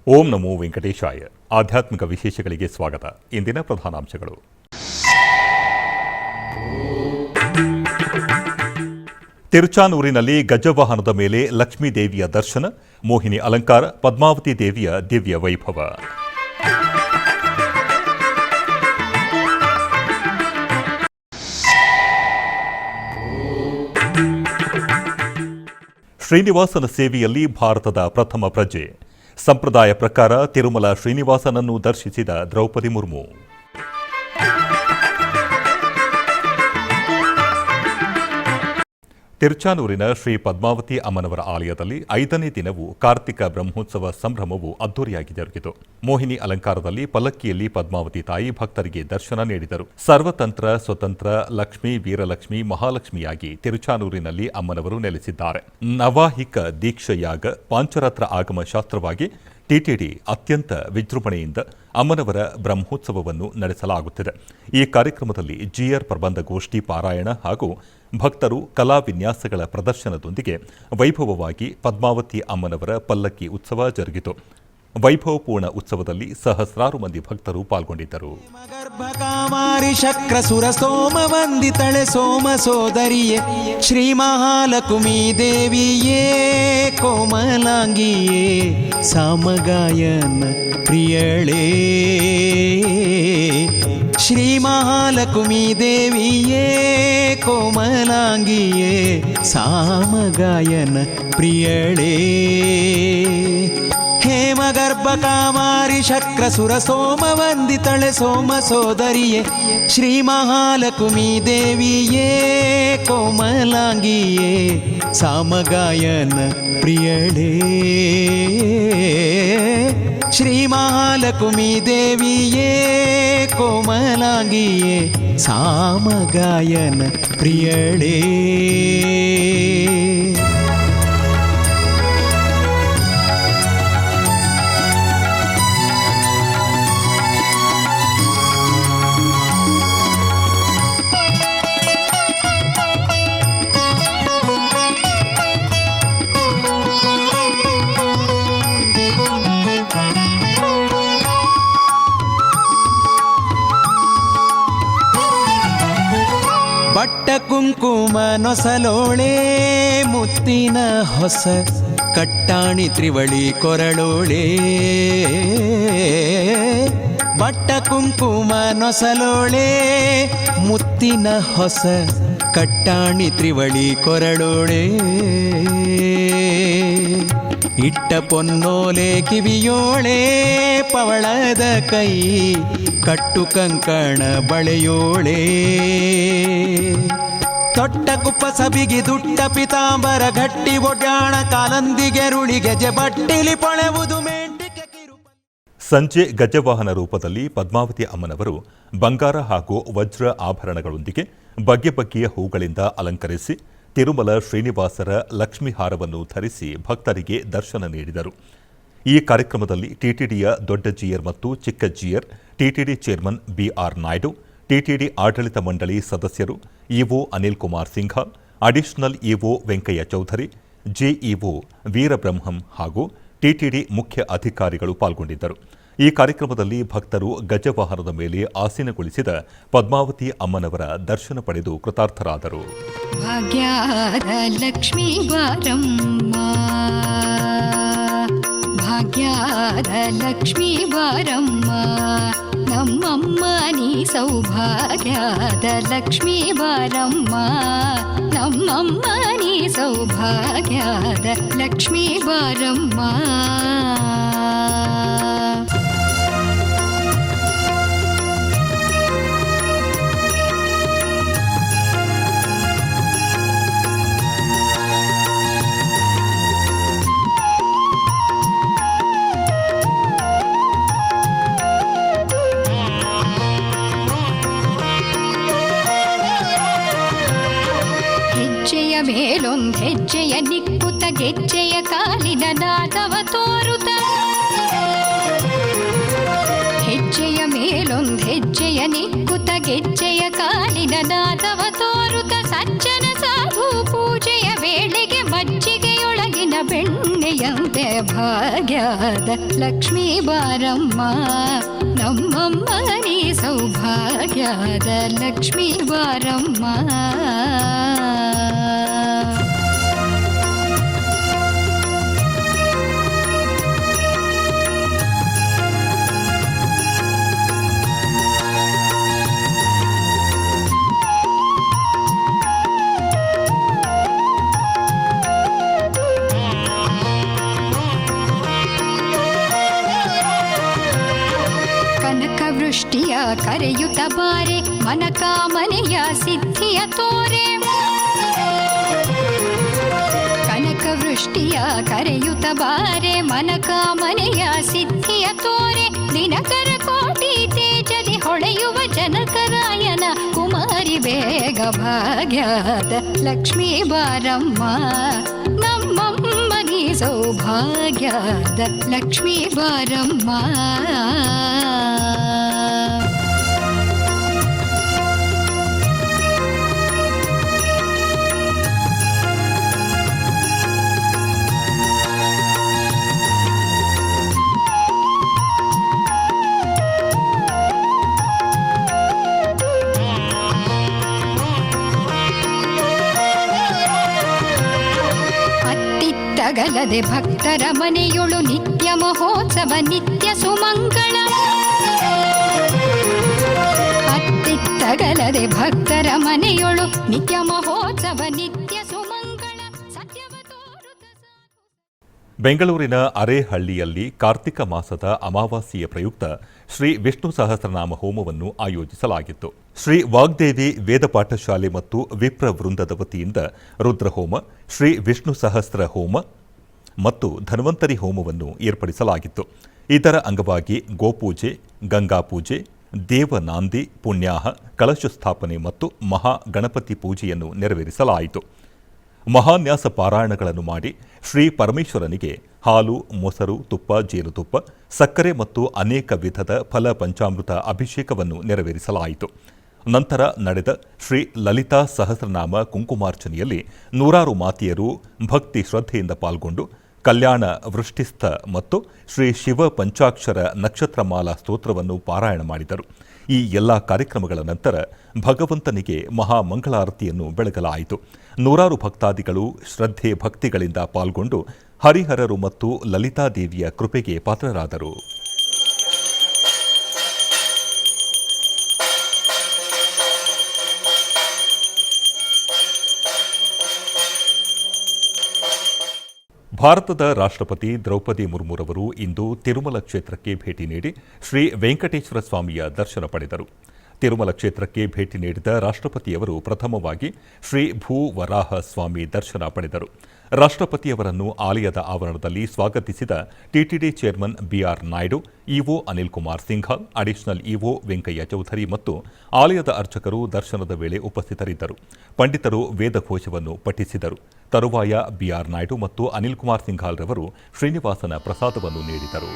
ಓಂ ನಮೋ ವೆಂಕಟೇಶಾಯ. ಆಧ್ಯಾತ್ಮಿಕ ವಿಶೇಷಗಳಿಗೆ ಸ್ವಾಗತ. ಇಂದಿನ ಪ್ರಧಾನಾಂಶಗಳು. ತಿರುಚಾನೂರಿನಲ್ಲಿ ಗಜವಾಹನದ ಮೇಲೆ ಲಕ್ಷ್ಮೀ ದೇವಿಯ ದರ್ಶನ, ಮೋಹಿನಿ ಅಲಂಕಾರ, ಪದ್ಮಾವತಿ ದೇವಿಯ ದಿವ್ಯ ವೈಭವ. ಶ್ರೀನಿವಾಸನ ಸೇವೆಯಲ್ಲಿ ಭಾರತದ ಪ್ರಥಮ ಪ್ರಜೆ. ಸಂಪ್ರದಾಯ ಪ್ರಕಾರ ತಿರುಮಲ ಶ್ರೀನಿವಾಸನನ್ನು ದರ್ಶಿಸಿದ ದ್ರೌಪದಿ ಮುರ್ಮು. ತಿರುಚಾನೂರಿನ ಶ್ರೀ ಪದ್ಮಾವತಿ ಅಮ್ಮನವರ ಆಲಯದಲ್ಲಿ 5ನೇ ದಿನವೂ ಕಾರ್ತಿಕ ಬ್ರಹ್ಮೋತ್ಸವ ಸಂಭ್ರಮವು ಅದ್ದೂರಿಯಾಗಿ ಜರುಗಿತು. ಮೋಹಿನಿ ಅಲಂಕಾರದಲ್ಲಿ ಪಲ್ಲಕ್ಕಿಯಲ್ಲಿ ಪದ್ಮಾವತಿ ತಾಯಿ ಭಕ್ತರಿಗೆ ದರ್ಶನ ನೀಡಿದರು. ಸರ್ವತಂತ್ರ ಸ್ವತಂತ್ರ ಲಕ್ಷ್ಮೀ ವೀರಲಕ್ಷ್ಮಿ ಮಹಾಲಕ್ಷ್ಮಿಯಾಗಿ ತಿರುಚಾನೂರಿನಲ್ಲಿ ಅಮ್ಮನವರು ನೆಲೆಸಿದ್ದಾರೆ. ನವಾಹಿಕ ದೀಕ್ಷಯಾಗ ಪಾಂಚರಾತ್ರ ಆಗಮ ಶಾಸ್ತ್ರವಾಗಿ ಟಿಟಿಡಿ ಅತ್ಯಂತ ವಿಜೃಂಭಣೆಯಿಂದ ಅಮ್ಮನವರ ಬ್ರಹ್ಮೋತ್ಸವವನ್ನು ನಡೆಸಲಾಗುತ್ತಿದೆ. ಈ ಕಾರ್ಯಕ್ರಮದಲ್ಲಿ ಜಿಆರ್ ಪ್ರಬಂಧ ಗೋಷ್ಠಿ ಪಾರಾಯಣ ಹಾಗೂ ಭಕ್ತರು ಕಲಾ ವಿನ್ಯಾಸಗಳ ಪ್ರದರ್ಶನದೊಂದಿಗೆ ವೈಭವವಾಗಿ ಪದ್ಮಾವತಿ ಅಮ್ಮನವರ ಪಲ್ಲಕ್ಕಿ ಉತ್ಸವ ಜರುಗಿತು. ವೈಭವಪೂರ್ಣ ಉತ್ಸವದಲ್ಲಿ ಸಹಸ್ರಾರು ಮಂದಿ ಭಕ್ತರು ಪಾಲ್ಗೊಂಡಿದ್ದರು. ಶಕ್ರ ಸುರ ಸೋಮ ವಂದಿತಳೆ ಸೋಮ ಸೋದರಿಯೇ ಶ್ರೀ ಮಹಾಲಕ್ಷ್ಮೀ ದೇವಿಯೇ ಕೋಮಲಾಂಗಿಯೇ ಸಾಮಗಾಯನ ಪ್ರಿಯಳೇ ಶ್ರೀ ಮಹಾಲಕ್ಷ್ಮೀ ದೇವಿಯೇ ಕೋಮಲಾಂಗಿಯೇ ಸಾಮಗಾಯನ ಪ್ರಿಯಳೇ ಹೇಮಗರ್ಭ ಕಾಮಾರಿ ಶಕ್ರ ಸುರ ಸೋಮ ವಂದಿತಳೆ ಸೋಮ ಸೋದರಿಯೇ ಶ್ರೀ ಮಹಾಲಕ್ಷ್ಮೀ ದೇವಿಯೇ ಕೋಮಲಾಂಗಿಯೇ ಸಾಮಗಾಯನ ಪ್ರಿಯಳೇ ಶ್ರೀ ಮಹಾಲಕ್ಷ್ಮೀ ದೇವಿಯೇ ಕೋಮಲಾಂಗಿಯೇ ಸಾಮಗಾಯನ ಪ್ರಿಯಳೇ. ಬಟ್ಟ ಕುಂಕುಮ ನೊಸಲೋಳೆ ಮುತ್ತಿನ ಹೊಸ ಕಟ್ಟಾಣಿ ತ್ರಿವಳಿ ಕೊರಳೋಳೆ ಬಟ್ಟ ಕುಂಕುಮ ನೊಸಲೋಳೆ ಮುತ್ತಿನ ಹೊಸ ಕಟ್ಟಾಣಿ ತ್ರಿವಳಿ ಕೊರಳೋಳೆ ಇಟ್ಟ ಪೊನ್ನೋಲೆ ಕಿವಿಯೋಳೆ ಪವಳದ ಕೈ ಕಟ್ಟು ಕಂಕಣ ಬಳೆಯೋಳೆ ತೊಟ್ಟ ಕುಪ್ಪ ಸಬಿಗಿ ದುಟ್ಟ ಪಿತಾಂಬರ ಗಟ್ಟಿ ಒಡ್ಯಾಣ ಕಾಲಂದಿಗೆರುಳಿ ಗೆಜೆ ಬಟ್ಟಿಲಿ ಪೊಳೆವುದು ಮೇಂಟಿಕೆ ಕಿರು. ಸಂಜೆ ಗಜವಾಹನ ರೂಪದಲ್ಲಿ ಪದ್ಮಾವತಿ ಅಮ್ಮನವರು ಬಂಗಾರ ಹಾಗೂ ವಜ್ರ ಆಭರಣಗಳೊಂದಿಗೆ ಬಗೆ ಬಗೆಯ ಹೂಗಳಿಂದ ಅಲಂಕರಿಸಿ ತಿರುಮಲ ಶ್ರೀನಿವಾಸರ ಲಕ್ಷ್ಮೀ ಹಾರವನ್ನು ಧರಿಸಿ ಭಕ್ತರಿಗೆ ದರ್ಶನ ನೀಡಿದರು. ಈ ಕಾರ್ಯಕ್ರಮದಲ್ಲಿ ಟಿಟಿಡಿಯ ದೊಡ್ಡ ಜಿಯರ್ ಮತ್ತು ಚಿಕ್ಕ Jeeyar, TTD chairman B R Naidu, TTD ಆಡಳಿತ ಮಂಡಳಿ ಸದಸ್ಯರು, EO Anil Kumar Singhal, additional EO Venkaiah Chowdary, JEO Veerabrahmam ಹಾಗೂ ಟಿಟಿಡಿ ಮುಖ್ಯ ಅಧಿಕಾರಿಗಳು ಪಾಲ್ಗೊಂಡಿದ್ದರು. ಈ ಕಾರ್ಯಕ್ರಮದಲ್ಲಿ ಭಕ್ತರು ಗಜವಾಹನದ ಮೇಲೆ ಆಸೀನಗೊಳಿಸಿದ ಪದ್ಮಾವತಿ ಅಮ್ಮನವರ ದರ್ಶನ ಪಡೆದು ಕೃತಾರ್ಥರಾದರು. ಭಾಗ್ಯದ ಲಕ್ಷ್ಮೀ ಬಾರಮ್ಮ, ಭಾಗ್ಯದ ಲಕ್ಷ್ಮೀ ಬಾರಮ್ಮ, ನಮ್ಮಮ್ಮ ನೀ ಸೌಭಾಗ್ಯದ ಲಕ್ಷ್ಮೀ ಬಾರಮ್ಮ, ನಮ್ಮಮ್ಮ ನೀ ಸೌಭಾಗ್ಯದ ಲಕ್ಷ್ಮೀ ಬಾರಮ್ಮ. ಮೇಲೊಂದು ಹೆಜ್ಜೆಯ ನಿಕ್ಕುತ ಗೆಜ್ಜೆಯ ಕಾಲಿನ ನಾದವ ತೋರುತ, ಹೆಜ್ಜೆಯ ಮೇಲೊಂದು ಹೆಜ್ಜೆಯ ನಿಕ್ಕುತ ಗೆಜ್ಜೆಯ ಕಾಲಿನ ನಾದವ ತೋರುತ, ಸಜ್ಜನ ಸಾಧು ಪೂಜೆಯ ವೇಳೆಗೆ ಮಜ್ಜಿಗೆಯೊಳಗಿನ ಬೆಣ್ಣೆಯ ನುಡಿಯಂತೆ ಭಾಗ್ಯದ ಲಕ್ಷ್ಮೀ ಬಾರಮ್ಮ ನಮ್ಮಮ್ಮ ನೀ ಸೌಭಾಗ್ಯದ ಲಕ್ಷ್ಮೀ ಬಾರಮ್ಮ. ವೃಷ್ಟಿಯ ಕರೆಯುತ್ತ ಬಾರೆ ಮನಕಾಮನೆಯ ಸಿದ್ಧಿಯ ತೋರೆ. ಕನಕ ವೃಷ್ಟಿಯ ಕರೆಯುತ್ತ ಬಾರೆ ಮನಕಾಮನೆಯ ಸಿದ್ಧಿಯ ತೋರೆ. ದಿನಕರ ಕೋಟಿ ತೇಜದಿ ಹೊಳೆಯುವ ಜನಕರಾಯನ ಕುಮಾರಿ ಬೇಗ ಭಾಗ್ಯದ ಲಕ್ಷ್ಮೀ ಬಾರಮ್ಮ ನಮ್ಮಮ್ಮ ನೀ ಸೌಭಾಗ್ಯದ ಲಕ್ಷ್ಮೀ ಬಾರಮ್ಮ. ತಗಲದೆ ಭಕ್ತರ ಮನೆಯೊಳು ನಿತ್ಯ ಮಹೋತ್ಸವ ನಿತ್ಯ ಸುಮಂಗಳ. ಅತ್ತಿತ್ತಗಲದೆ ಭಕ್ತರ ಮನೆಯೊಳು ನಿತ್ಯ ಮಹೋತ್ಸವ ನಿತ್ಯ ಸುಮಂಗಳ. ಬೆಂಗಳೂರಿನ ಅರೇಹಳ್ಳಿಯಲ್ಲಿ ಕಾರ್ತಿಕ ಮಾಸದ ಅಮಾವಾಸ್ಯೆಯ ಪ್ರಯುಕ್ತ ಶ್ರೀ ವಿಷ್ಣು ಸಹಸ್ರನಾಮ ಹೋಮವನ್ನು ಆಯೋಜಿಸಲಾಗಿತ್ತು. ಶ್ರೀ ವಾಗ್ದೇವಿ ವೇದ ಪಾಠಶಾಲೆ ಮತ್ತು ವಿಪ್ರ ವೃಂದದ ವತಿಯಿಂದ ರುದ್ರಹೋಮ, ಶ್ರೀ ವಿಷ್ಣು ಸಹಸ್ರ ಹೋಮ ಮತ್ತು ಧನ್ವಂತರಿ ಹೋಮವನ್ನು ಏರ್ಪಡಿಸಲಾಗಿತ್ತು. ಇದರ ಅಂಗವಾಗಿ ಗೋಪೂಜೆ, ಗಂಗಾಪೂಜೆ, ದೇವನಾಂದಿ ಪುಣ್ಯಾಹ, ಕಲಶ ಸ್ಥಾಪನೆ ಮತ್ತು ಮಹಾ ಗಣಪತಿ ಪೂಜೆಯನ್ನು ನೆರವೇರಿಸಲಾಯಿತು. ಮಹಾನ್ಯಾಸ ಪಾರಾಯಣಗಳನ್ನು ಮಾಡಿ ಶ್ರೀ ಪರಮೇಶ್ವರನಿಗೆ ಹಾಲು, ಮೊಸರು, ತುಪ್ಪ, ಜೇನುತುಪ್ಪ, ಸಕ್ಕರೆ ಮತ್ತು ಅನೇಕ ವಿಧದ ಫಲ ಪಂಚಾಮೃತ ಅಭಿಷೇಕವನ್ನು ನೆರವೇರಿಸಲಾಯಿತು. ನಂತರ ನಡೆದ ಶ್ರೀ ಲಲಿತಾ ಸಹಸ್ರನಾಮ ಕುಂಕುಮಾರ್ಚನೆಯಲ್ಲಿ ನೂರಾರು ಮಾತೆಯರು ಭಕ್ತಿ ಶ್ರದ್ಧೆಯಿಂದ ಪಾಲ್ಗೊಂಡು ಕಲ್ಯಾಣ ವೃಷ್ಟಿಸ್ಥ ಮತ್ತು ಶ್ರೀ ಶಿವ ಪಂಚಾಕ್ಷರ ನಕ್ಷತ್ರಮಾಲಾ ಸ್ತೋತ್ರವನ್ನು ಪಾರಾಯಣ ಮಾಡಿದರು. ಈ ಎಲ್ಲ ಕಾರ್ಯಕ್ರಮಗಳ ನಂತರ ಭಗವಂತನಿಗೆ ಮಹಾಮಂಗಳಾರತಿಯನ್ನು ಬೆಳಗಲಾಯಿತು. ನೂರಾರು ಭಕ್ತಾದಿಗಳು ಶ್ರದ್ಧೆ ಭಕ್ತಿಗಳಿಂದ ಪಾಲ್ಗೊಂಡು ಹರಿಹರರು ಮತ್ತು ಲಲಿತಾದೇವಿಯ ಕೃಪೆಗೆ ಪಾತ್ರರಾದರು. ಭಾರತದ ರಾಷ್ಟ್ರಪತಿ ದ್ರೌಪದಿ ಮುರ್ಮುರವರು ಇಂದು ತಿರುಮಲ ಕ್ಷೇತ್ರಕ್ಕೆ ಭೇಟಿ ನೀಡಿ ಶ್ರೀ ವೆಂಕಟೇಶ್ವರ ಸ್ವಾಮಿಯ ದರ್ಶನ ಪಡೆದರು. ತಿರುಮಲ ಕ್ಷೇತ್ರಕ್ಕೆ ಭೇಟಿ ನೀಡಿದ ರಾಷ್ಟ್ರಪತಿಯವರು ಪ್ರಥಮವಾಗಿ ಶ್ರೀ ಭೂ ವರಾಹ ಸ್ವಾಮಿ ದರ್ಶನ ಪಡೆದರು. ರಾಷ್ಟ್ರಪತಿಯವರನ್ನು ಆಲಯದ ಆವರಣದಲ್ಲಿ ಸ್ವಾಗತಿಸಿದ TTD chairman B R Naidu, EO Anil Kumar Singhal, additional EO Venkaiah Chowdary ಮತ್ತು ಆಲಯದ ಅರ್ಚಕರು ದರ್ಶನದ ವೇಳೆ ಉಪಸ್ಥಿತರಿದ್ದರು. ಪಂಡಿತರು ವೇದಘೋಷವನ್ನು ಪಠಿಸಿದರು. ತರುವಾಯ ಬಿಆರ್ ನಾಯ್ಡು ಮತ್ತು ಅನಿಲ್ ಕುಮಾರ್ ಸಿಂಘಾಲ್ ರವರು ಶ್ರೀನಿವಾಸನ ಪ್ರಸಾದವನ್ನು ನೀಡಿದರು.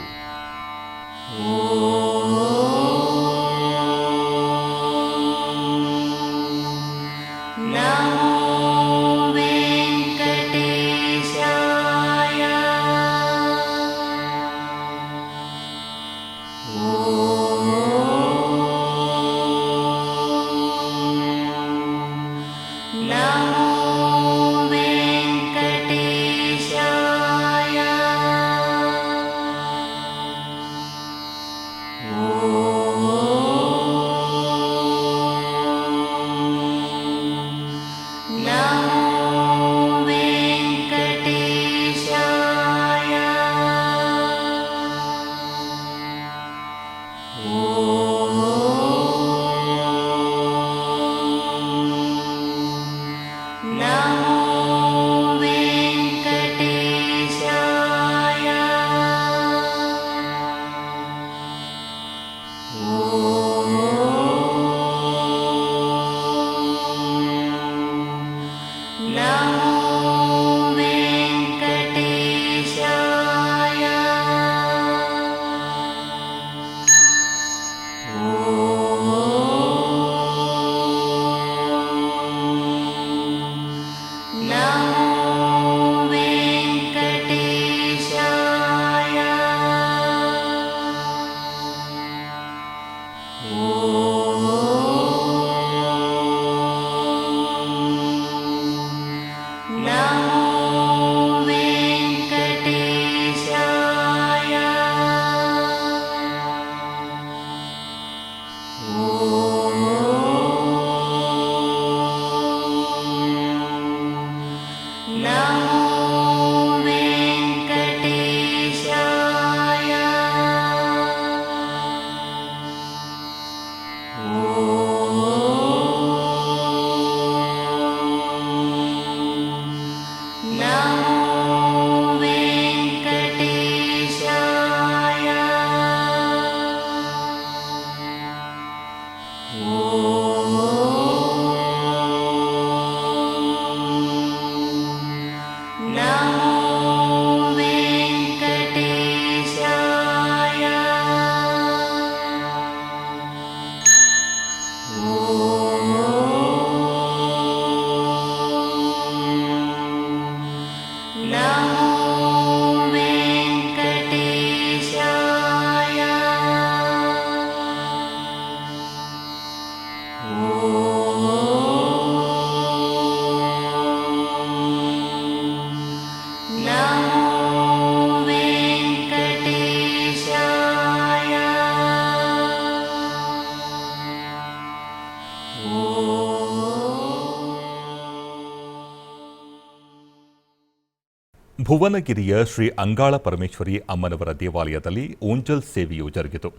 ಭುವನಗಿರಿಯ ಶ್ರೀ ಅಂಗಾಳ ಪರಮೇಶ್ವರಿ ಅಮ್ಮನವರ ದೇವಾಲಯದಲ್ಲಿ ಊಂಜಲ್ ಸೇವೆಯು ಜರುಗಿತು.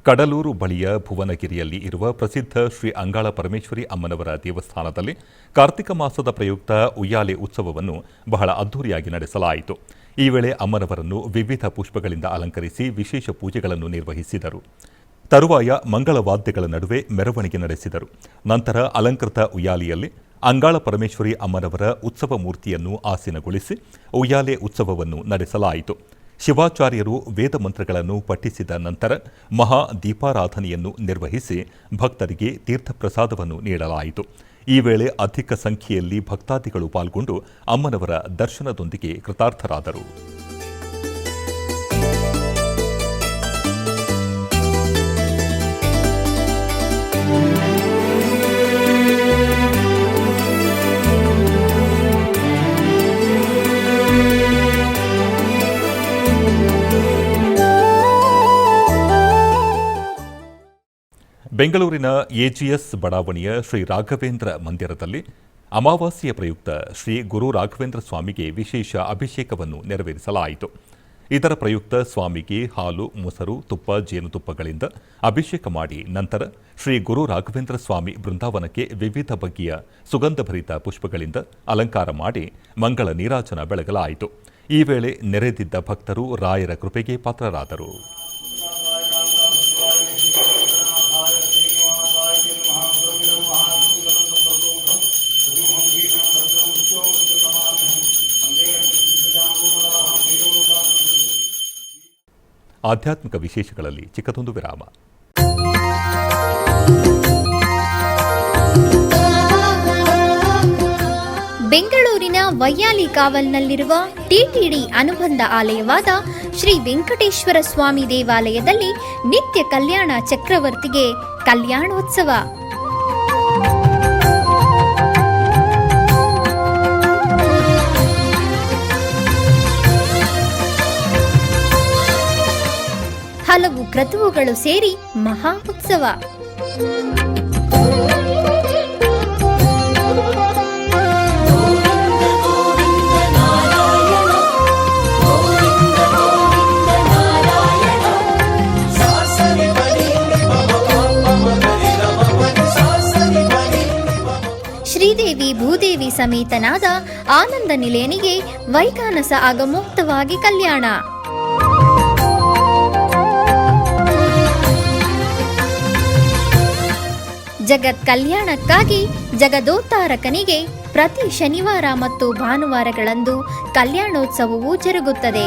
ಕಡಲೂರು ಬಳಿಯ ಭುವನಗಿರಿಯಲ್ಲಿ ಇರುವ ಪ್ರಸಿದ್ಧ ಶ್ರೀ ಅಂಗಾಳ ಪರಮೇಶ್ವರಿ ಅಮ್ಮನವರ ದೇವಸ್ಥಾನದಲ್ಲಿ ಕಾರ್ತಿಕ ಮಾಸದ ಪ್ರಯುಕ್ತ ಉಯ್ಯಾಲೆ ಉತ್ಸವವನ್ನು ಬಹಳ ಅದ್ದೂರಿಯಾಗಿ ನಡೆಸಲಾಯಿತು. ಈ ವೇಳೆ ಅಮ್ಮನವರನ್ನು ವಿವಿಧ ಪುಷ್ಪಗಳಿಂದ ಅಲಂಕರಿಸಿ ವಿಶೇಷ ಪೂಜೆಗಳನ್ನು ನಿರ್ವಹಿಸಿದರು. ತರುವಾಯ ಮಂಗಳವಾದ್ಯಗಳ ನಡುವೆ ಮೆರವಣಿಗೆ ನಡೆಸಿದರು. ನಂತರ ಅಲಂಕೃತ ಉಯ್ಯಾಲೆಯಲ್ಲಿ ಅಂಗಾಳ ಪರಮೇಶ್ವರಿ ಅಮ್ಮನವರ ಉತ್ಸವ ಮೂರ್ತಿಯನ್ನು ಆಸೀನಗೊಳಿಸಿ ಉಯ್ಯಾಲೆ ಉತ್ಸವವನ್ನು ನಡೆಸಲಾಯಿತು. ಶಿವಾಚಾರ್ಯರು ವೇದ ಮಂತ್ರಗಳನ್ನು ಪಠಿಸಿದ ನಂತರ ಮಹಾ ದೀಪಾರಾಧನೆಯನ್ನು ನಿರ್ವಹಿಸಿ ಭಕ್ತರಿಗೆ ತೀರ್ಥಪ್ರಸಾದವನ್ನು ನೀಡಲಾಯಿತು. ಈ ವೇಳೆ ಅಧಿಕ ಸಂಖ್ಯೆಯಲ್ಲಿ ಭಕ್ತಾದಿಗಳು ಪಾಲ್ಗೊಂಡು ಅಮ್ಮನವರ ದರ್ಶನದೊಂದಿಗೆ ಕೃತಾರ್ಥರಾದರು. ಬೆಂಗಳೂರಿನ ಎಜಿಎಸ್ ಬಡಾವಣೆಯ ಶ್ರೀ ರಾಘವೇಂದ್ರ ಮಂದಿರದಲ್ಲಿ ಅಮಾವಾಸ್ಯೆಯ ಪ್ರಯುಕ್ತ ಶ್ರೀ ಗುರು ರಾಘವೇಂದ್ರ ಸ್ವಾಮಿಗೆ ವಿಶೇಷ ಅಭಿಷೇಕವನ್ನು ನೆರವೇರಿಸಲಾಯಿತು. ಇದರ ಪ್ರಯುಕ್ತ ಸ್ವಾಮಿಗೆ ಹಾಲು, ಮೊಸರು, ತುಪ್ಪ, ಜೇನುತುಪ್ಪಗಳಿಂದ ಅಭಿಷೇಕ ಮಾಡಿ ನಂತರ ಶ್ರೀ ಗುರು ರಾಘವೇಂದ್ರ ಸ್ವಾಮಿ ಬೃಂದಾವನಕ್ಕೆ ವಿವಿಧ ಬಗೆಯ ಸುಗಂಧಭರಿತ ಪುಷ್ಪಗಳಿಂದ ಅಲಂಕಾರ ಮಾಡಿ ಮಂಗಳ ನೀರಾಜನ ಬೆಳಗಲಾಯಿತು. ಈ ವೇಳೆ ನೆರೆದಿದ್ದ ಭಕ್ತರು ರಾಯರ ಕೃಪೆಗೆ ಪಾತ್ರರಾದರು. ಆಧ್ಯಾತ್ಮಿಕ ವಿಶೇಷಗಳಲ್ಲಿ ಚಿಕ್ಕದೊಂದು ವಿರಾಮ. ಬೆಂಗಳೂರಿನ ವೈಯಾಲಿ ಕಾವಲ್ನಲ್ಲಿರುವ ಟಿಟಿಡಿ ಅನುಬಂಧ ಆಲಯವಾದ ಶ್ರೀ ವೆಂಕಟೇಶ್ವರ ಸ್ವಾಮಿ ದೇವಾಲಯದಲ್ಲಿ ನಿತ್ಯ ಕಲ್ಯಾಣ ಚಕ್ರವರ್ತಿಗೆ ಕಲ್ಯಾಣೋತ್ಸವ. ಹಲವು ಕ್ರತುವುಗಳು ಸೇರಿ ಮಹಾ ಉತ್ಸವ. ಶ್ರೀದೇವಿ ಭೂದೇವಿ ಸಮೇತನಾದ ಆನಂದ ನಿಲಯನಿಗೆ ವೈಖಾನಸ ಆಗಮೋಕ್ತವಾಗಿ ಕಲ್ಯಾಣ. ಜಗತ್ ಕಲ್ಯಾಣಕ್ಕಾಗಿ ಜಗದೋದ್ಧಾರಕನಿಗೆ ಪ್ರತಿ ಶನಿವಾರ ಮತ್ತು ಭಾನುವಾರಗಳಂದು ಕಲ್ಯಾಣೋತ್ಸವವು ಜರುಗುತ್ತದೆ.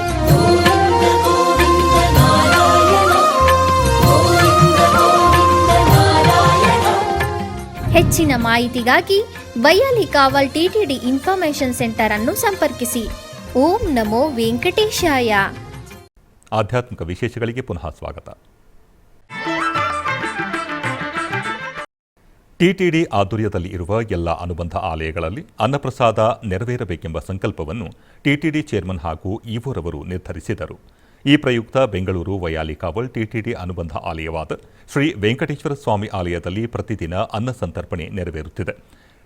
ಹೆಚ್ಚಿನ ಮಾಹಿತಿಗಾಗಿ ವೈಯಾಲಿ ಕಾವಲ್ ಟಿಟಿಡಿ ಇನ್ಫಾರ್ಮೇಶನ್ ಸೆಂಟರ್ ಅನ್ನು ಸಂಪರ್ಕಿಸಿ. ಓಂ ನಮೋ ವೆಂಕಟೇಶಾಯ. ಆಧ್ಯಾತ್ಮಿಕ ವಿಶೇಷಗಳಿಗೆ ಪುನಃ ಸ್ವಾಗತ. ಟಿಟಿಡಿ ಆಧ್ವರ್ಯದಲ್ಲಿ ಇರುವ ಎಲ್ಲ ಅನುಬಂಧ ಆಲಯಗಳಲ್ಲಿ ಅನ್ನಪ್ರಸಾದ ನೆರವೇರಬೇಕೆಂಬ ಸಂಕಲ್ಪವನ್ನು ಟಿಟಿಡಿ ಚೇರ್ಮನ್ ಹಾಗೂ ಇಒರವರು ನಿರ್ಧರಿಸಿದರು. ಈ ಪ್ರಯುಕ್ತ ಬೆಂಗಳೂರು ವೈಯಾಲಿ ಕಾವಲ್ ಟಿಟಿಡಿ ಅನುಬಂಧ ಆಲಯವಾದ ಶ್ರೀ ವೆಂಕಟೇಶ್ವರ ಸ್ವಾಮಿ ಆಲಯದಲ್ಲಿ ಪ್ರತಿದಿನ ಅನ್ನ ಸಂತರ್ಪಣೆ ನೆರವೇರುತ್ತಿದೆ.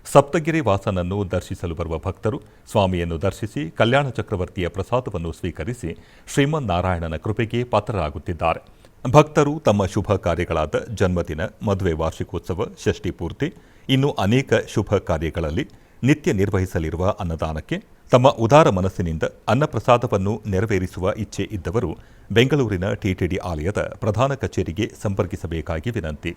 ಸಪ್ತಗಿರಿ ವಾಸನನ್ನು ದರ್ಶಿಸಲು ಬರುವ ಭಕ್ತರು ಸ್ವಾಮಿಯನ್ನು ದರ್ಶಿಸಿ ಕಲ್ಯಾಣ ಚಕ್ರವರ್ತಿಯ ಪ್ರಸಾದವನ್ನು ಸ್ವೀಕರಿಸಿ ಶ್ರೀಮನ್ನಾರಾಯಣನ ಕೃಪೆಗೆ ಪಾತ್ರರಾಗುತ್ತಿದ್ದಾರೆ. ಭಕ್ತರು ತಮ್ಮ ಶುಭ ಕಾರ್ಯಗಳಾದ ಜನ್ಮದಿನ, ಮದುವೆ, ವಾರ್ಷಿಕೋತ್ಸವ, ಷಷ್ಠಿ ಪೂರ್ತಿ, ಇನ್ನು ಅನೇಕ ಶುಭ ಕಾರ್ಯಗಳಲ್ಲಿ ನಿತ್ಯ ನಿರ್ವಹಿಸಲಿರುವ ಅನ್ನದಾನಕ್ಕೆ ತಮ್ಮ ಉದಾರ ಮನಸ್ಸಿನಿಂದ ಅನ್ನಪ್ರಸಾದವನ್ನು ನೆರವೇರಿಸುವ ಇಚ್ಛೆ ಇದ್ದವರು ಬೆಂಗಳೂರಿನ ಟಿಟಿಡಿ ಆಲಯದ ಪ್ರಧಾನ ಕಚೇರಿಗೆ ಸಂಪರ್ಕಿಸಬೇಕಾಗಿ ವಿನಂತಿ.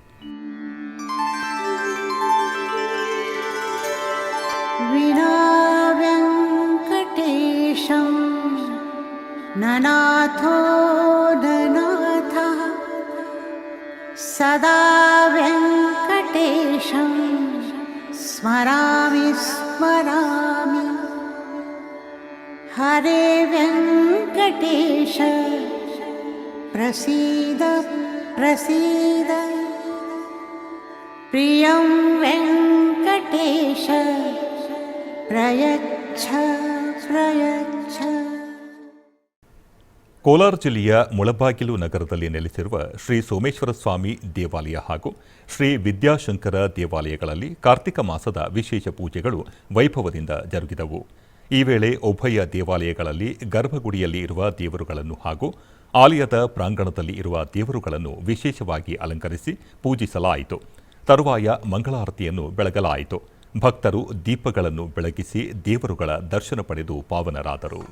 ವೆಂಕಟೇಶಂ ನನಾಥೋ ನನಾಥ ಸದಾ ವೆಂಕಟೇಶಂ ಸ್ಮರಾಮಿ ಸ್ಮರಾಮಿ. ಹರೇ ವೆಂಕಟೇಶ ಪ್ರಸೀದ ಪ್ರಸೀದ. ಪ್ರಿಯಂ ವೆಂಕಟೇಶ ಪ್ರಯಚ್ಛ ಪ್ರಯಚ್ಛ. ಕೋಲಾರ ಜಿಲ್ಲೆಯ ಮುಳಬಾಗಿಲು ನಗರದಲ್ಲಿ ನೆಲೆಸಿರುವ ಶ್ರೀ ಸೋಮೇಶ್ವರ ಸ್ವಾಮಿ ದೇವಾಲಯ ಹಾಗೂ ಶ್ರೀ ವಿದ್ಯಾಶಂಕರ ದೇವಾಲಯಗಳಲ್ಲಿ ಕಾರ್ತಿಕ ಮಾಸದ ವಿಶೇಷ ಪೂಜೆಗಳು ವೈಭವದಿಂದ ಜರುಗಿದವು. ಈ ವೇಳೆ ಉಭಯ ದೇವಾಲಯಗಳಲ್ಲಿ ಗರ್ಭಗುಡಿಯಲ್ಲಿ ಇರುವ ದೇವರುಗಳನ್ನು ಹಾಗೂ ಆಲಯದ ಪ್ರಾಂಗಣದಲ್ಲಿ ಇರುವ ದೇವರುಗಳನ್ನು ವಿಶೇಷವಾಗಿ ಅಲಂಕರಿಸಿ ಪೂಜಿಸಲಾಯಿತು. ತರುವಾಯ ಮಂಗಳಾರತಿಯನ್ನು ಬೆಳಗಲಾಯಿತು. ಭಕ್ತರು ದೀಪಗಳನ್ನು ಬೆಳಗಿಸಿ ದೇವರುಗಳ ದರ್ಶನ ಪಡೆದು ಪಾವನರಾದರು.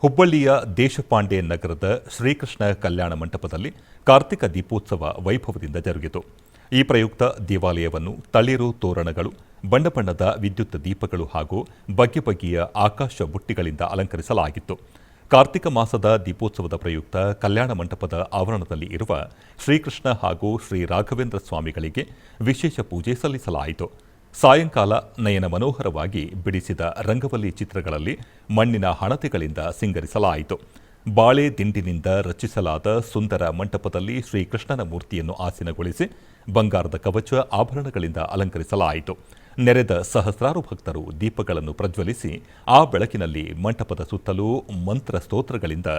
ಹುಬ್ಬಳ್ಳಿಯ ದೇಶಪಾಂಡೆ ನಗರದ ಶ್ರೀಕೃಷ್ಣ ಕಲ್ಯಾಣ ಮಂಟಪದಲ್ಲಿ ಕಾರ್ತಿಕ ದೀಪೋತ್ಸವ ವೈಭವದಿಂದ ಜರುಗಿತು. ಈ ಪ್ರಯುಕ್ತ ದೇವಾಲಯವನ್ನು ತಳಿರು ತೋರಣಗಳು, ಬಣ್ಣ ಬಣ್ಣದ ವಿದ್ಯುತ್ ದೀಪಗಳು ಹಾಗೂ ಬಗೆ ಬಗೆಯ ಆಕಾಶ ಬುಟ್ಟಿಗಳಿಂದ ಅಲಂಕರಿಸಲಾಗಿತ್ತು. ಕಾರ್ತಿಕ ಮಾಸದ ದೀಪೋತ್ಸವದ ಪ್ರಯುಕ್ತ ಕಲ್ಯಾಣ ಮಂಟಪದ ಆವರಣದಲ್ಲಿ ಇರುವ ಶ್ರೀಕೃಷ್ಣ ಹಾಗೂ ಶ್ರೀ ರಾಘವೇಂದ್ರ ಸ್ವಾಮಿಗಳಿಗೆ ವಿಶೇಷ ಪೂಜೆ ಸಲ್ಲಿಸಲಾಯಿತು. ಸಾಯಂಕಾಲ ನಯನ ಮನೋಹರವಾಗಿ ಬಿಡಿಸಿದ ರಂಗವಲ್ಲಿ ಚಿತ್ರಗಳಲ್ಲಿ ಮಣ್ಣಿನ ಹಣತೆಗಳಿಂದ ಸಿಂಗರಿಸಲಾಯಿತು. ಬಾಳೆ ದಿಂಡಿನಿಂದ ರಚಿಸಲಾದ ಸುಂದರ ಮಂಟಪದಲ್ಲಿ ಶ್ರೀಕೃಷ್ಣನ ಮೂರ್ತಿಯನ್ನು ಆಸೀನಗೊಳಿಸಿ ಬಂಗಾರದ ಕವಚ ಆಭರಣಗಳಿಂದ ಅಲಂಕರಿಸಲಾಯಿತು. ನೆರೆದ ಸಹಸ್ರಾರು ಭಕ್ತರು ದೀಪಗಳನ್ನು ಪ್ರಜ್ವಲಿಸಿ ಆ ಬೆಳಕಿನಲ್ಲಿ ಮಂಟಪದ ಸುತ್ತಲೂ ಮಂತ್ರ ಸ್ತೋತ್ರಗಳಿಂದ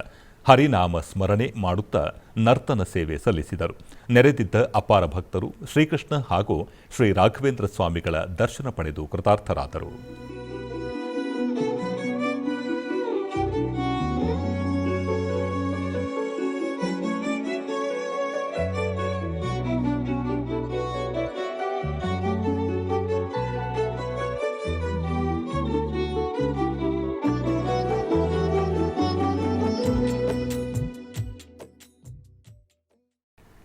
ಹರಿನಾಮ ಸ್ಮರಣೆ ಮಾಡುತ್ತಾ ನರ್ತನ ಸೇವೆ ಸಲ್ಲಿಸಿದರು. ನೆರೆದಿದ್ದ ಅಪಾರ ಭಕ್ತರು ಶ್ರೀಕೃಷ್ಣ ಹಾಗೂ ಶ್ರೀ ರಾಘವೇಂದ್ರ ಸ್ವಾಮಿಗಳ ದರ್ಶನ ಪಡೆದು ಕೃತಾರ್ಥರಾದರು.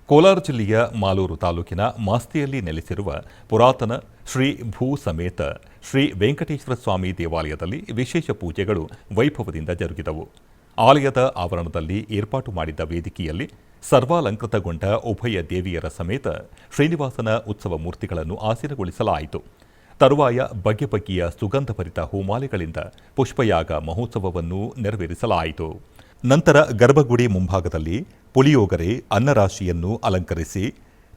ಕೋಲಾರ ಜಿಲ್ಲೆಯ ಮಾಲೂರು ತಾಲೂಕಿನ ಮಾಸ್ತಿಯಲ್ಲಿ ನೆಲೆಸಿರುವ ಪುರಾತನ ಶ್ರೀ ಭೂ ಸಮೇತ ಶ್ರೀ ವೆಂಕಟೇಶ್ವರ ಸ್ವಾಮಿ ದೇವಾಲಯದಲ್ಲಿ ವಿಶೇಷ ಪೂಜೆಗಳು ವೈಭವದಿಂದ ಜರುಗಿದವು. ಆಲಯದ ಆವರಣದಲ್ಲಿ ಏರ್ಪಾಟು ಮಾಡಿದ್ದ ವೇದಿಕೆಯಲ್ಲಿ ಸರ್ವಾಲಂಕೃತಗೊಂಡ ಉಭಯ ದೇವಿಯರ ಸಮೇತ ಶ್ರೀನಿವಾಸನ ಉತ್ಸವ ಮೂರ್ತಿಗಳನ್ನು ಆಸೀನಗೊಳಿಸಲಾಯಿತು. ತರುವಾಯ ಬಗೆ ಬಗೆಯ ಸುಗಂಧಭರಿತ ಹೂಮಾಲೆಗಳಿಂದ ಪುಷ್ಪಯಾಗ ಮಹೋತ್ಸವವನ್ನು ನೆರವೇರಿಸಲಾಯಿತು. ನಂತರ ಗರ್ಭಗುಡಿ ಮುಂಭಾಗದಲ್ಲಿ ಪುಳಿಯೋಗರೆ ಅನ್ನರಾಶಿಯನ್ನು ಅಲಂಕರಿಸಿ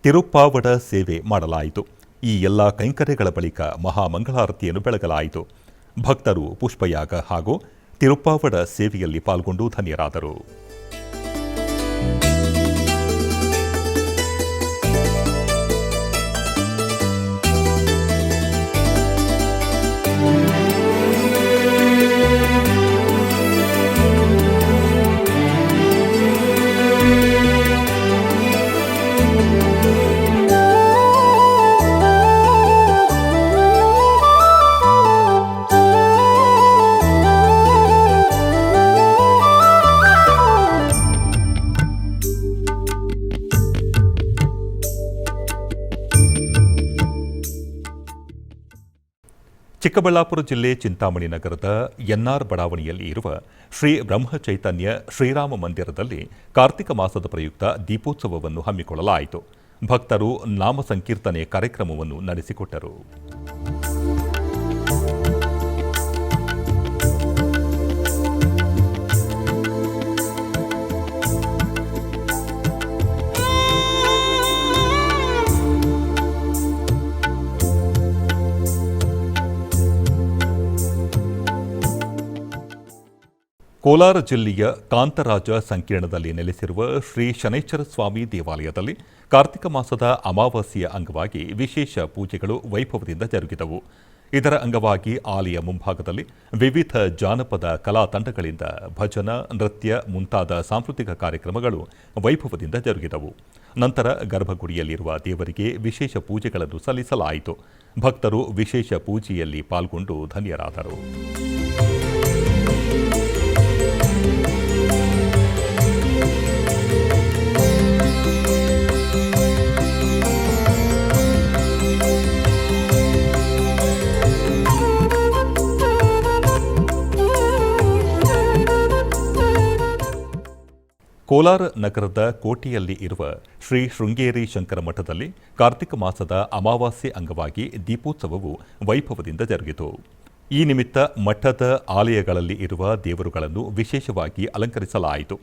ತಿರುಪ್ಪಾವಡ ಸೇವೆ ಮಾಡಲಾಯಿತು. ಈ ಎಲ್ಲ ಕೈಂಕರ್ಯಗಳ ಬಳಿಕ ಮಹಾಮಂಗಳಾರತಿಯನ್ನು ಬೆಳಗಲಾಯಿತು. ಭಕ್ತರು ಪುಷ್ಪಯಾಗ ಹಾಗೂ ತಿರುಪ್ಪಾವಡ ಸೇವೆಯಲ್ಲಿ ಪಾಲ್ಗೊಂಡು ಧನ್ಯರಾದರು. ಚಿಕ್ಕಬಳ್ಳಾಪುರ ಜಿಲ್ಲೆ ಚಿಂತಾಮಣಿ ನಗರದ ಎನ್ಆರ್ ಬಡಾವಣೆಯಲ್ಲಿ ಇರುವ ಶ್ರೀ ಬ್ರಹ್ಮಚೈತನ್ಯ ಶ್ರೀರಾಮ ಮಂದಿರದಲ್ಲಿ ಕಾರ್ತಿಕ ಮಾಸದ ಪ್ರಯುಕ್ತ ದೀಪೋತ್ಸವವನ್ನು ಹಮ್ಮಿಕೊಳ್ಳಲಾಯಿತು. ಭಕ್ತರು ನಾಮ ಸಂಕೀರ್ತನೆ ಕಾರ್ಯಕ್ರಮವನ್ನು ನಡೆಸಿಕೊಟ್ಟರು. ಕೋಲಾರ ಜಿಲ್ಲೆಯ ಕಾಂತರಾಜ ಸಂಕೀರ್ಣದಲ್ಲಿ ನೆಲೆಸಿರುವ ಶ್ರೀ ಶನೈಶ್ಚರ ಸ್ವಾಮಿ ದೇವಾಲಯದಲ್ಲಿ ಕಾರ್ತಿಕ ಮಾಸದ ಅಮಾವಾಸ್ಯೆಯ ಅಂಗವಾಗಿ ವಿಶೇಷ ಪೂಜೆಗಳು ವೈಭವದಿಂದ ಜರುಗಿದವು. ಇದರ ಅಂಗವಾಗಿ ಆಲಯ ಮುಂಭಾಗದಲ್ಲಿ ವಿವಿಧ ಜಾನಪದ ಕಲಾ ತಂಡಗಳಿಂದ ಭಜನ, ನೃತ್ಯ ಮುಂತಾದ ಸಾಂಸ್ಕೃತಿಕ ಕಾರ್ಯಕ್ರಮಗಳು ವೈಭವದಿಂದ ಜರುಗಿದವು. ನಂತರ ಗರ್ಭಗುಡಿಯಲ್ಲಿರುವ ದೇವರಿಗೆ ವಿಶೇಷ ಪೂಜೆಗಳನ್ನು ಸಲ್ಲಿಸಲಾಯಿತು. ಭಕ್ತರು ವಿಶೇಷ ಪೂಜೆಯಲ್ಲಿ ಪಾಲ್ಗೊಂಡು ಧನ್ಯರಾದರು. ಕೋಲಾರ ನಗರದ ಕೋಟೆಯಲ್ಲಿ ಇರುವ ಶ್ರೀ ಶೃಂಗೇರಿ ಶಂಕರ ಮಠದಲ್ಲಿ ಕಾರ್ತಿಕ ಮಾಸದ ಅಮಾವಾಸ್ಯೆ ಅಂಗವಾಗಿ ದೀಪೋತ್ಸವವು ವೈಭವದಿಂದ ಜರುಗಿತು. ಈ ನಿಮಿತ್ತ ಮಠದ ಆಲಯಗಳಲ್ಲಿ ಇರುವ ದೇವರುಗಳನ್ನು ವಿಶೇಷವಾಗಿ ಅಲಂಕರಿಸಲಾಯಿತು.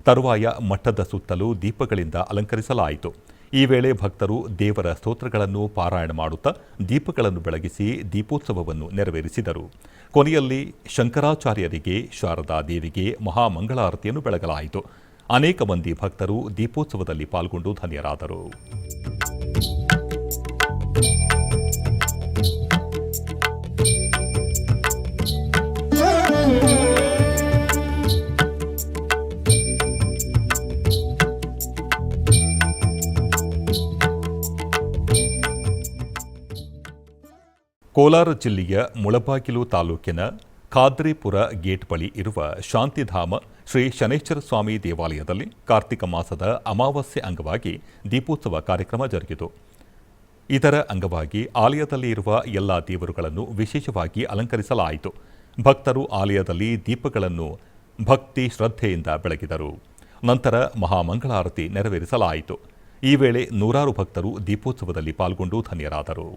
ತರುವಾಯ ಮಠದ ಸುತ್ತಲೂ ದೀಪಗಳಿಂದ ಅಲಂಕರಿಸಲಾಯಿತು. ಈ ವೇಳೆ ಭಕ್ತರು ದೇವರ ಸ್ತೋತ್ರಗಳನ್ನು ಪಾರಾಯಣ ಮಾಡುತ್ತಾ ದೀಪಗಳನ್ನು ಬೆಳಗಿಸಿ ದೀಪೋತ್ಸವವನ್ನು ನೆರವೇರಿಸಿದರು. ಕೊನೆಯಲ್ಲಿ ಶಂಕರಾಚಾರ್ಯರಿಗೆ, ಶಾರದಾ ದೇವಿಗೆ ಮಹಾಮಂಗಳಾರತಿಯನ್ನು ಬೆಳಗಲಾಯಿತು. ಅನೇಕ ಮಂದಿ ಭಕ್ತರು ದೀಪೋತ್ಸವದಲ್ಲಿ ಪಾಲ್ಗೊಂಡು ಧನ್ಯರಾದರು. ಕೋಲಾರ ಜಿಲ್ಲೆಯ ಮುಳಬಾಗಿಲು ತಾಲೂಕಿನ ಖಾದ್ರಿಪುರ ಗೇಟ್ ಬಳಿ ಇರುವ ಶಾಂತಿಧಾಮ ಶ್ರೀ ಶನೈಶ್ಚರ ಸ್ವಾಮಿ ದೇವಾಲಯದಲ್ಲಿ ಕಾರ್ತಿಕ ಮಾಸದ ಅಮಾವಾಸ್ಯೆ ಅಂಗವಾಗಿ ದೀಪೋತ್ಸವ ಕಾರ್ಯಕ್ರಮ ಜರುಗಿತು. ಇದರ ಅಂಗವಾಗಿ ಆಲಯದಲ್ಲಿ ಇರುವ ಎಲ್ಲ ದೇವರುಗಳನ್ನು ವಿಶೇಷವಾಗಿ ಅಲಂಕರಿಸಲಾಯಿತು. ಭಕ್ತರು ಆಲಯದಲ್ಲಿ ದೀಪಗಳನ್ನು ಭಕ್ತಿ ಶ್ರದ್ಧೆಯಿಂದ ಬೆಳಗಿದರು. ನಂತರ ಮಹಾಮಂಗಳಾರತಿ ನೆರವೇರಿಸಲಾಯಿತು. ಈ ವೇಳೆ ನೂರಾರು ಭಕ್ತರು ದೀಪೋತ್ಸವದಲ್ಲಿ ಪಾಲ್ಗೊಂಡು ಧನ್ಯರಾದರು.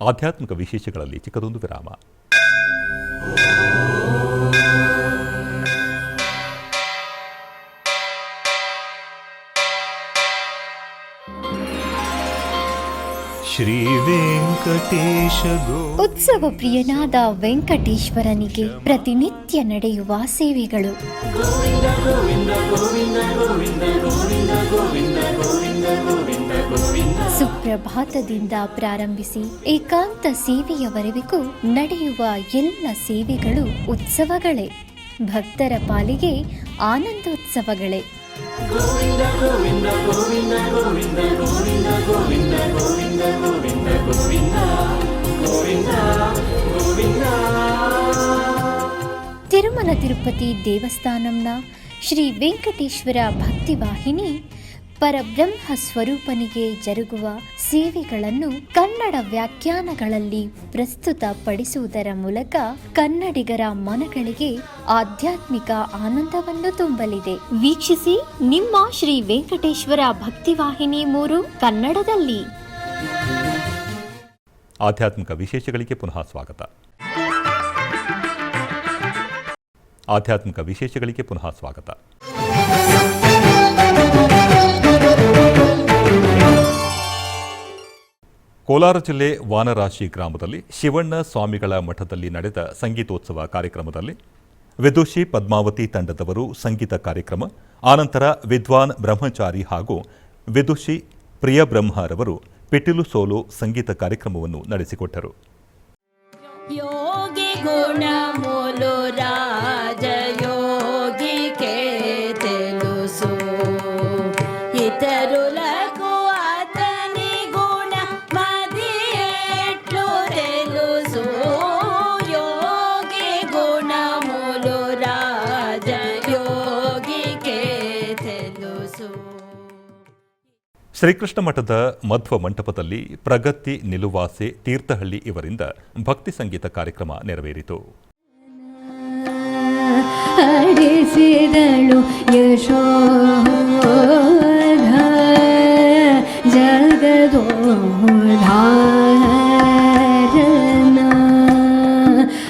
ಆಧ್ಯಾತ್ಮಿಕ ವಿಶೇಷಗಳಲ್ಲಿ ಚಿಕ್ಕದೊಂದು ವಿರಾಮ. ಶ್ರೀ ವೆಂಕಟೇಶ ಉತ್ಸವ ಪ್ರಿಯನಾದ ವೆಂಕಟೇಶ್ವರನಿಗೆ ಪ್ರತಿನಿತ್ಯ ನಡೆಯುವ ಸೇವೆಗಳು. ಸುಪ್ರಭಾತದಿಂದ ಪ್ರಾರಂಭಿಸಿ ಏಕಾಂತ ಸೇವೆಯವರೆಗೂ ನಡೆಯುವ ಎಲ್ಲ ಸೇವೆಗಳು ಉತ್ಸವಗಳೇ. ಭಕ್ತರ ಪಾಲಿಗೆ ಆನಂದೋತ್ಸವಗಳೇ. ತಿರುಮಲ ತಿರುಪತಿ ದೇವಸ್ಥಾನಂನ ಶ್ರೀ ವೆಂಕಟೇಶ್ವರ ಭಕ್ತಿವಾಹಿನಿ ಪರಬ್ರಹ್ಮ ಸ್ವರೂಪನಿಗೆ ಜರುಗುವ ಸೇವೆಗಳನ್ನು ಕನ್ನಡ ವ್ಯಾಖ್ಯಾನಗಳಲ್ಲಿ ಪ್ರಸ್ತುತಪಡಿಸುವುದರ ಮೂಲಕ ಕನ್ನಡಿಗರ ಮನಗಳಿಗೆ ಆಧ್ಯಾತ್ಮಿಕ ಆನಂದವನ್ನು ತುಂಬಲಿದೆ. ವೀಕ್ಷಿಸಿ ನಿಮ್ಮ ಶ್ರೀ ವೆಂಕಟೇಶ್ವರ ಭಕ್ತಿವಾಹಿನಿ 3 ಕನ್ನಡದಲ್ಲಿ. ಆಧ್ಯಾತ್ಮಿಕ ವಿಶೇಷಗಳಿಗೆ ಪುನಃ ಸ್ವಾಗತ. ಆಧ್ಯಾತ್ಮಿಕ ವಿಶೇಷಗಳಿಗೆ ಪುನಃ ಸ್ವಾಗತ. ಕೋಲಾರ ಜಿಲ್ಲೆ ವಾನರಾಶಿ ಗ್ರಾಮದಲ್ಲಿ ಶಿವಣ್ಣ ಸ್ವಾಮಿಗಳ ಮಠದಲ್ಲಿ ನಡೆದ ಸಂಗೀತೋತ್ಸವ ಕಾರ್ಯಕ್ರಮದಲ್ಲಿ ವಿದುಷಿ ಪದ್ಮಾವತಿ ತಂಡದವರು ಸಂಗೀತ ಕಾರ್ಯಕ್ರಮ, ಆನಂತರ ವಿದ್ವಾನ್ ಬ್ರಹ್ಮಚಾರಿ ಹಾಗೂ ವಿದುಷಿ ಪ್ರಿಯಬ್ರಹ್ಮರವರು ಪಿಟೀಲು ಸೋಲು ಸಂಗೀತ ಕಾರ್ಯಕ್ರಮವನ್ನು ನಡೆಸಿಕೊಟ್ಟರು. ಯೋಗಿ ಗುಣ ಮೂಲು ರಾಜ ಯೋಗಿ ಕೆ తెలుసు ఇతరులకు అతని గుణ మది ఎట్లు తెలుసు ಯೋಗಿ ಗುಣ ಮೂಲು ರಾಜ ಯೋಗಿ ಕೆ తెలుసు. ಶ್ರೀಕೃಷ್ಣ ಮಠದ ಮಧ್ವ ಮಂಟಪದಲ್ಲಿ ಪ್ರಗತಿ ನಿಲುವಾಸೆ ತೀರ್ಥಹಳ್ಳಿ ಇವರಿಂದ ಭಕ್ತಿ ಸಂಗೀತ ಕಾರ್ಯಕ್ರಮ ನೆರವೇರಿತು. ಹರಿಸಿದಳು ಯಶೋಧ ಜಗದೋಧಾರನ,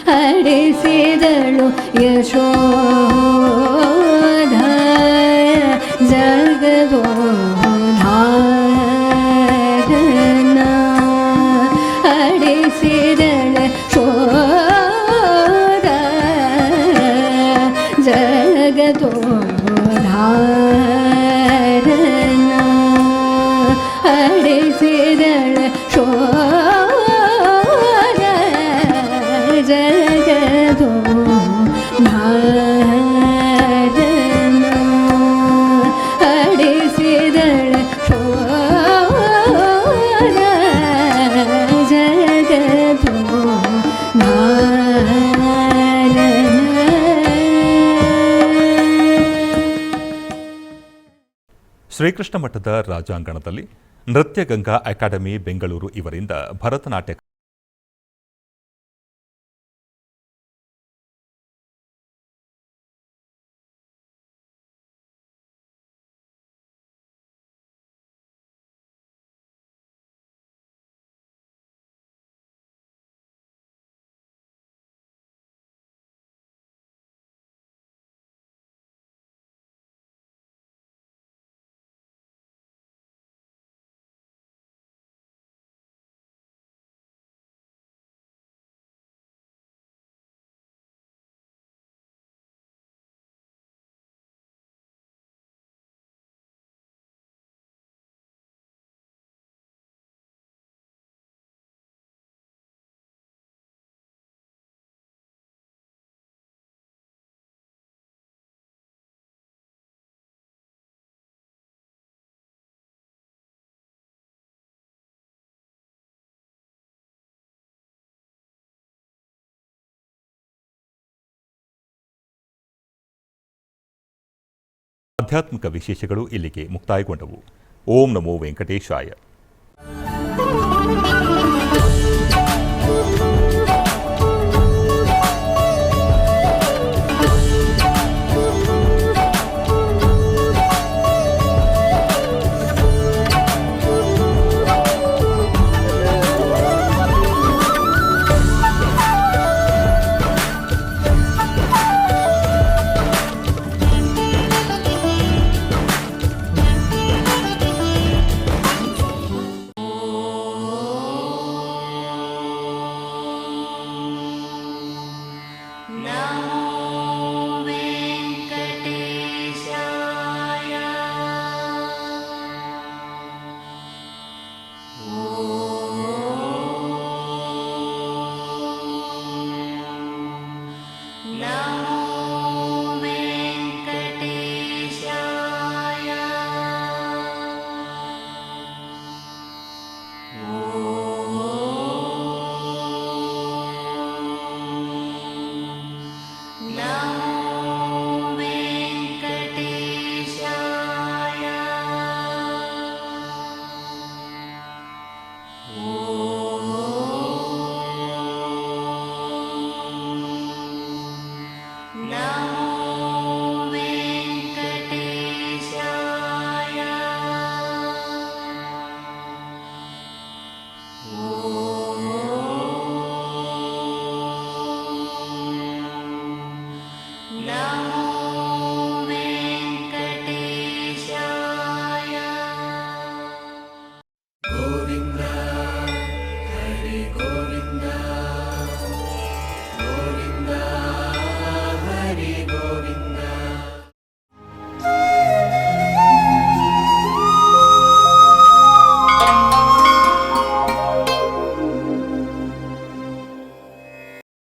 ಹರಿಸಿದಳು ಯಶೋಧ ಜಗದೋಧಾರನ. ಶ್ರೀಕೃಷ್ಣ ಮಠದ ರಾಜಾಂಗಣದಲ್ಲಿ ನೃತ್ಯಗಂಗಾ ಅಕಾಡೆಮಿ ಬೆಂಗಳೂರು ಇವರಿಂದ ಭರತನಾಟ್ಯ ಆಧ್ಯಾತ್ಮಿಕ ವಿಶೇಷಗಳು ಇಲ್ಲಿಗೆ ಮುಕ್ತಾಯಗೊಂಡವು. ಓಂ ನಮೋ ವೆಂಕಟೇಶಾಯ.